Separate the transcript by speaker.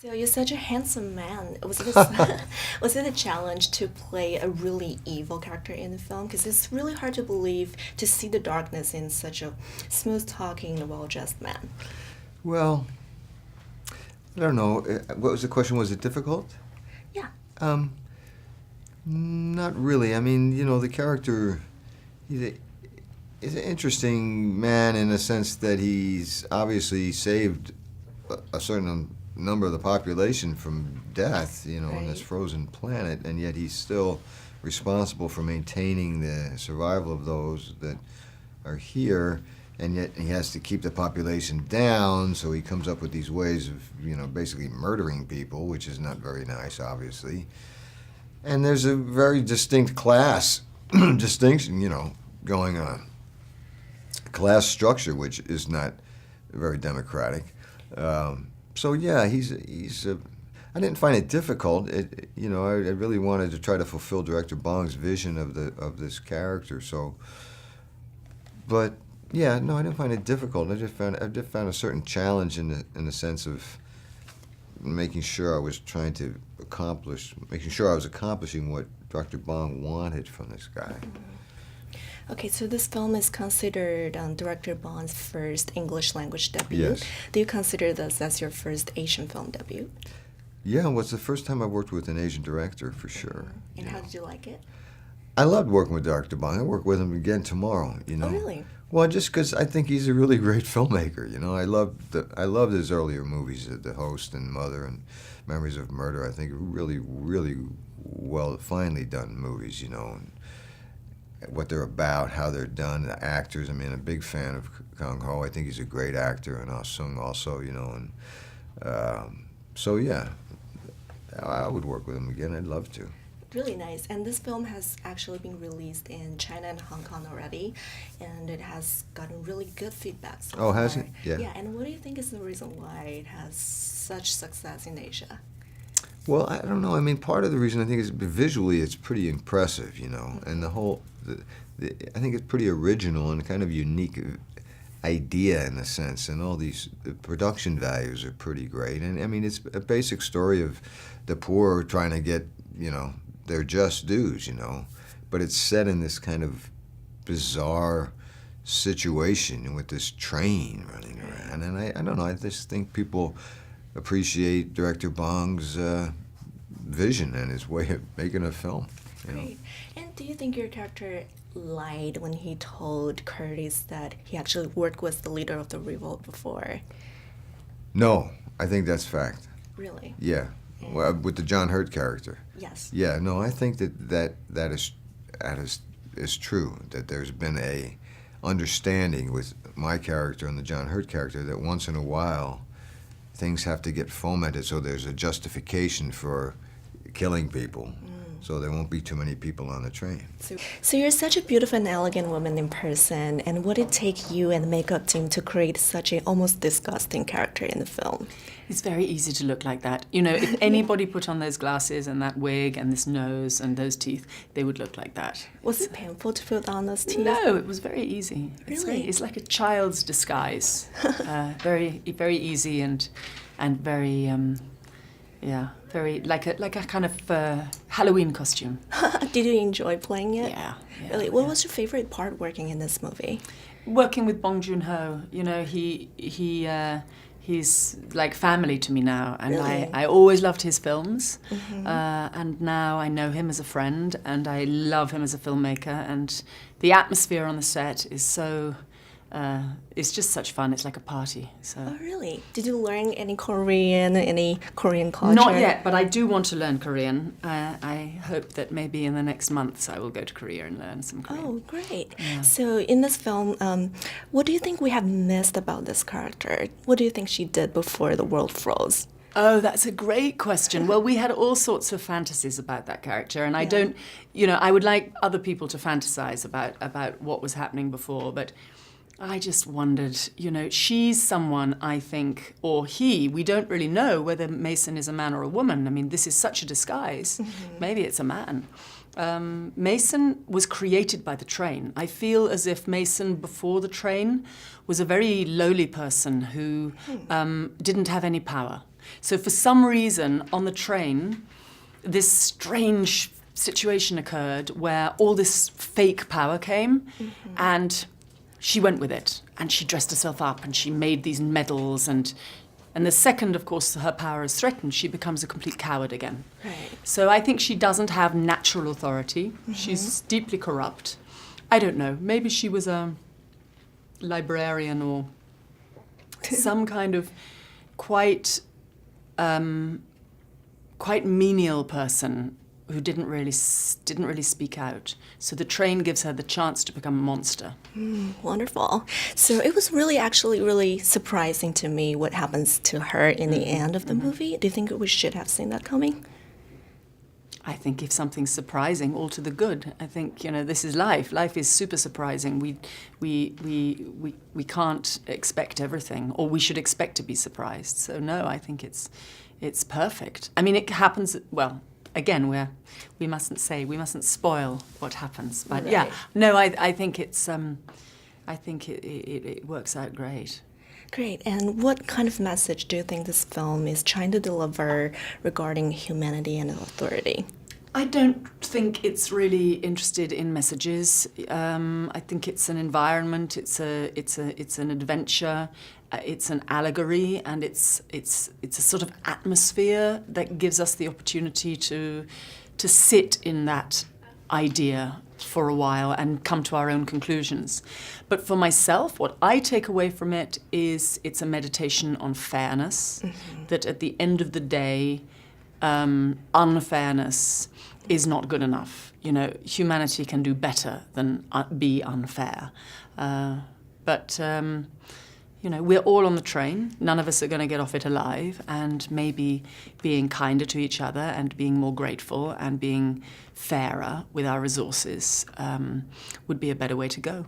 Speaker 1: So you're such a handsome man. Was it a challenge to play a really evil character in the film? Because it's really hard to believe to see the darkness in such a smooth-talking, well-dressed man.
Speaker 2: Well, I don't know. What was the question? Was it difficult?
Speaker 1: Yeah.
Speaker 2: Um, Not really. I mean, the character, he's, a, he's an interesting man in the sense that he's obviously saved a certain number of the population from death, on this frozen planet, and yet he's still responsible for maintaining the survival of those that are here, and yet he has to keep the population down, so he comes up with these ways of, basically murdering people, which is not very nice, obviously. And there's a very distinct class distinction, going on. Class structure, which is not very democratic. So yeah, I didn't find it difficult. I really wanted to try to fulfill Director Bong's vision of this character. So, but yeah, no, I didn't find it difficult. I just found a certain challenge in the sense of making sure I was accomplishing what Dr. Bong wanted from this guy.
Speaker 1: Okay, so this film is considered Director Bong's first English language debut.
Speaker 2: Yes.
Speaker 1: Do you consider this as your first Asian film debut?
Speaker 2: Yeah, well, it's the first time I worked with an Asian director, for sure.
Speaker 1: And how did you like it?
Speaker 2: I loved working with Dr. Bong. I work with him again tomorrow,
Speaker 1: Oh, really?
Speaker 2: Well, just because I think he's a really great filmmaker, I loved his earlier movies, The Host and Mother and Memories of Murder. I think really, really finely done movies, and what they're about, how they're done, the actors. I mean, I'm a big fan of Kang Ho. I think he's a great actor, and Ah Sung also, and so yeah, I would work with him again. I'd love to.
Speaker 1: Really nice. And this film has actually been released in China and Hong Kong already, and it has gotten really good feedback so
Speaker 2: Oh,
Speaker 1: far.
Speaker 2: has it? Yeah.
Speaker 1: Yeah, and what do you think is the reason why it has such success in Asia?
Speaker 2: Well, I don't know. I mean, part of the reason I think is visually it's pretty impressive, and the whole, I think it's pretty original and kind of unique idea in a sense, and all the production values are pretty great. And I mean, it's a basic story of the poor trying to get, their just dues, but it's set in this kind of bizarre situation with this train running around. And I don't know, I just think people appreciate Director Bong's vision and his way of making a film.
Speaker 1: Great. And do you think your character lied when he told Curtis that he actually worked with the leader of the revolt before?
Speaker 2: No, I think that's fact.
Speaker 1: Really?
Speaker 2: Yeah. Well, with the John Hurt character.
Speaker 1: Yes.
Speaker 2: Yeah, no, I think that is true, that there's been a understanding with my character and the John Hurt character that once in a while things have to get fomented so there's a justification for killing people. So there won't be too many people on the train.
Speaker 1: So you're such a beautiful and elegant woman in person, and what did it take you and the makeup team to create such a almost disgusting character in the film?
Speaker 3: It's very easy to look like that. If anybody put on those glasses and that wig and this nose and those teeth, they would look like that.
Speaker 1: Was it painful to put on those teeth?
Speaker 3: No, it was very easy.
Speaker 1: Really?
Speaker 3: It's like a child's disguise. Very, very easy and very, very like a kind of Halloween costume.
Speaker 1: Did you enjoy playing it?
Speaker 3: Yeah.
Speaker 1: Really? What was your favorite part working in this movie?
Speaker 3: Working with Bong Joon-ho, he's like family to me now, and
Speaker 1: Really?
Speaker 3: I always loved his films, and now I know him as a friend, and I love him as a filmmaker, and the atmosphere on the set is so, it's just such fun. It's like a party. So.
Speaker 1: Oh, really? Did you learn any Korean culture?
Speaker 3: Not yet, but I do want to learn Korean. I hope that maybe in the next months I will go to Korea and learn some Korean.
Speaker 1: Oh, great.
Speaker 3: Yeah.
Speaker 1: So in this film, what do you think we have missed about this character? What do you think she did before the world froze?
Speaker 3: Oh, that's a great question. Well, we had all sorts of fantasies about that character, and I don't, I would like other people to fantasize about what was happening before, but I just wondered, she's someone, I think, or he, we don't really know whether Mason is a man or a woman. I mean, this is such a disguise. Maybe it's a man. Mason was created by the train. I feel as if Mason, before the train, was a very lowly person who didn't have any power. So for some reason, on the train, this strange situation occurred where all this fake power came, and she went with it, and she dressed herself up, and she made these medals, and the second, of course, her power is threatened, she becomes a complete coward again.
Speaker 1: Right.
Speaker 3: So I think she doesn't have natural authority. She's deeply corrupt. I don't know, maybe she was a librarian or some kind of quite menial person who didn't really speak out. So the train gives her the chance to become a monster.
Speaker 1: Wonderful. So it was actually really surprising to me what happens to her in the end of the movie. Do you think we should have seen that coming?
Speaker 3: I think if something's surprising, all to the good. I think, this is life. Life is super surprising. We can't expect everything, or we should expect to be surprised. So no, I think it's perfect. I mean, it happens, well, again, we mustn't spoil what happens. But
Speaker 1: Right.
Speaker 3: yeah, no, I think it's, I think it works out great.
Speaker 1: Great. And what kind of message do you think this film is trying to deliver regarding humanity and authority?
Speaker 3: I don't think it's really interested in messages. I think it's an environment. It's an adventure. It's an allegory, and it's a sort of atmosphere that gives us the opportunity to sit in that idea for a while and come to our own conclusions. But for myself, what I take away from it is it's a meditation on fairness, that at the end of the day, unfairness is not good enough. Humanity can do better than be unfair. But we're all on the train. None of us are going to get off it alive, and maybe being kinder to each other and being more grateful and being fairer with our resources would be a better way to go.